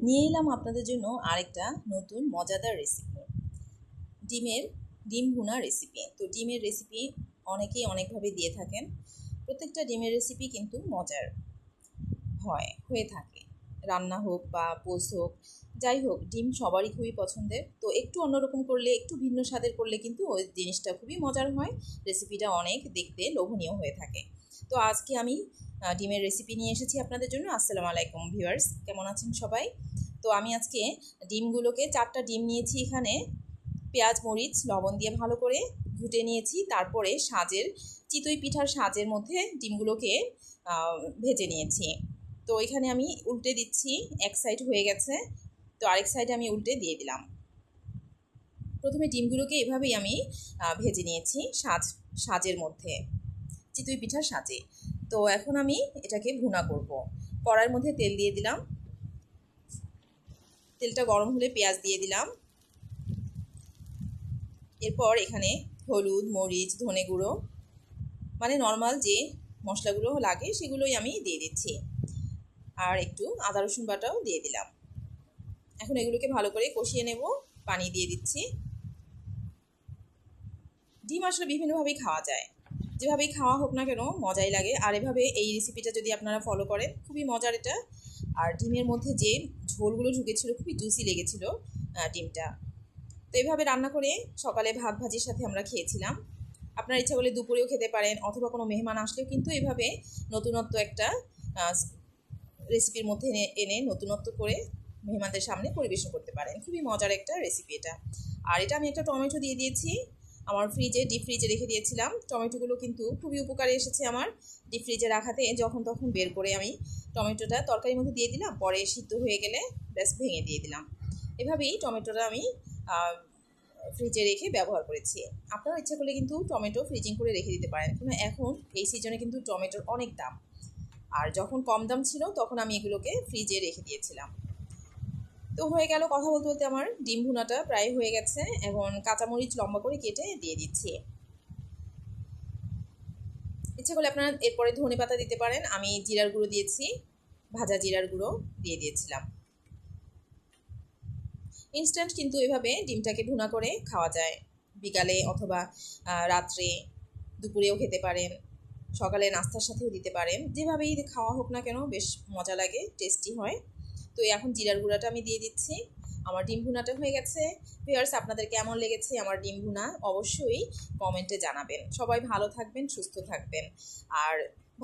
নিয়ে এলাম আপনাদের জন্য আরেকটা নতুন মজাদার রেসিপি, ডিম ভুনা রেসিপি। তো ডিমের রেসিপি অনেকেই অনেকভাবে দিয়ে থাকেন। প্রত্যেকটা ডিমের রেসিপি কিন্তু মজার হয়ে থাকে, রান্না হোক বা পোস্ট হোক, যাই হোক ডিম সবারই খুবই পছন্দের। তো একটু অন্যরকম করলে, একটু ভিন্ন স্বাদের করলে কিন্তু ওই জিনিসটা খুবই মজার হয়, রেসিপিটা অনেক দেখতে লোভনীয় হয়ে থাকে। তো আজকে আমি ডিমের রেসিপি নিয়ে এসেছি আপনাদের জন্য। আসসালামু আলাইকুম ভিউয়ার্স, কেমন আছেন সবাই? তো আমি আজকে ডিমগুলোকে 4টা ডিম নিয়েছি, এখানে পেঁয়াজ মরিচ লবণ দিয়ে ভালো করে ঘুটে নিয়েছি। তারপরে চিতই পিঠার সাজের মধ্যে ডিমগুলোকে ভেজে নিয়েছি। তো এখানে আমি উল্টে দিচ্ছি, এক সাইড হয়ে গেছে, তো আরেক সাইডে আমি উল্টে দিয়ে দিলাম। প্রথমে ডিমগুলোকে এভাবেই আমি ভেজে নিয়েছি সাজের মধ্যে, চিতই পিঠার সাজে। তো এখন আমি এটাকে ভুনা করব। কড়াইয়ের মধ্যে তেল দিয়ে দিলাম, তেলটা গরম হলে পেঁয়াজ দিয়ে দিলাম। এরপর এখানে হলুদ, মরিচ, ধনে গুঁড়ো, মানে নর্মাল যে মশলাগুলো লাগে সেগুলোই আমি দিয়ে দিচ্ছি, আর একটু আদা রসুন বাটাও দিয়ে দিলাম। এখন এগুলোকে ভালো করে কষিয়ে নেব, পানি দিয়ে দিচ্ছি। ডিম আসলে বিভিন্নভাবেই খাওয়া যায়, যেভাবেই খাওয়া হোক না কেন মজাই লাগে। আর এভাবে এই রেসিপিটা যদি আপনারা ফলো করেন, খুবই মজার এটা। আর ডিমের মধ্যে যে ঝোলগুলো ঢুকেছিল খুবই জুসি লেগেছিল ডিমটা। তো এভাবে রান্না করে সকালে ভাত ভাজির সাথে আমরা খেয়েছিলাম। আপনার ইচ্ছা করলে দুপুরেও খেতে পারেন, অথবা কোনো মেহমান আসলেও কিন্তু এভাবে নতুনত্ব একটা রেসিপির মধ্যে এনে নতুনত্ব করে মেহমানদের সামনে পরিবেশন করতে পারেন। খুবই মজার একটা রেসিপি এটা। আর এটা আমি একটা টমেটো দিয়ে দিয়েছি, আমার ডিপ ফ্রিজে রেখে দিয়েছিলাম। টমেটোগুলো কিন্তু খুবই উপকারে এসেছে আমার ডিপ ফ্রিজে রাখাতে। যখন তখন বের করে আমি টমেটোটা তরকারির মধ্যে দিয়ে দিলাম, পরে সিদ্ধ হয়ে গেলে ব্যাস ভেঙে দিয়ে দিলাম। এভাবেই টমেটোটা আমি ফ্রিজে রেখে ব্যবহার করেছি। আপনারা ইচ্ছা করলে কিন্তু টমেটো ফ্রিজিং করে রেখে দিতে পারেন, কিন্তু এখন এই সিজনে কিন্তু টমেটোর অনেক দাম। আর যখন কম দাম ছিল তখন আমি এগুলোকে ফ্রিজে রেখে দিয়েছিলাম। তো হয়ে গেল, কথা বলতে বলতে আমার ডিম ভুনাটা প্রায় হয়ে গেছে। এখন কাঁচামরিচ লম্বা করে কেটে দিয়ে দিচ্ছি। ইচ্ছা করলে আপনারা এরপরে ধনে পাতা দিতে পারেন। আমি জিরার গুঁড়ো দিয়েছি, ভাজা জিরার গুঁড়ো দিয়ে দিয়েছিলাম। ইনস্ট্যান্ট কিন্তু এভাবে ডিমটাকে ভুনা করে খাওয়া যায়, বিকালে অথবা রাত্রে, দুপুরেও খেতে পারেন, সকালে নাস্তার সাথেও দিতে পারেন। যেভাবেই খাওয়া হোক না কেন বেশ মজা লাগে, টেস্টি হয়। তো এখন জিরার গুঁড়াটা আমি দিয়ে দিচ্ছি। আমার ডিম ভুনাটা হয়ে গেছে। ভিউয়ার্স, আপনাদের কেমন লেগেছে আমার ডিম ভুনা অবশ্যই কমেন্টে জানাবেন। সবাই ভালো থাকবেন, সুস্থ থাকবেন, আর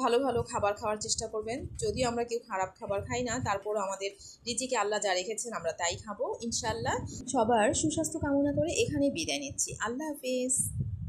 ভালো ভালো খাবার খাওয়ার চেষ্টা করবেন। যদিও আমরা কেউ খারাপ খাবার খাই না, তারপরও আমাদের রিজিকে আল্লাহ যা রেখেছেন আমরা তাই খাবো ইনশাল্লাহ। সবার সুস্বাস্থ্য কামনা করে এখানেই বিদায় নিচ্ছি। আল্লাহ হাফেজ।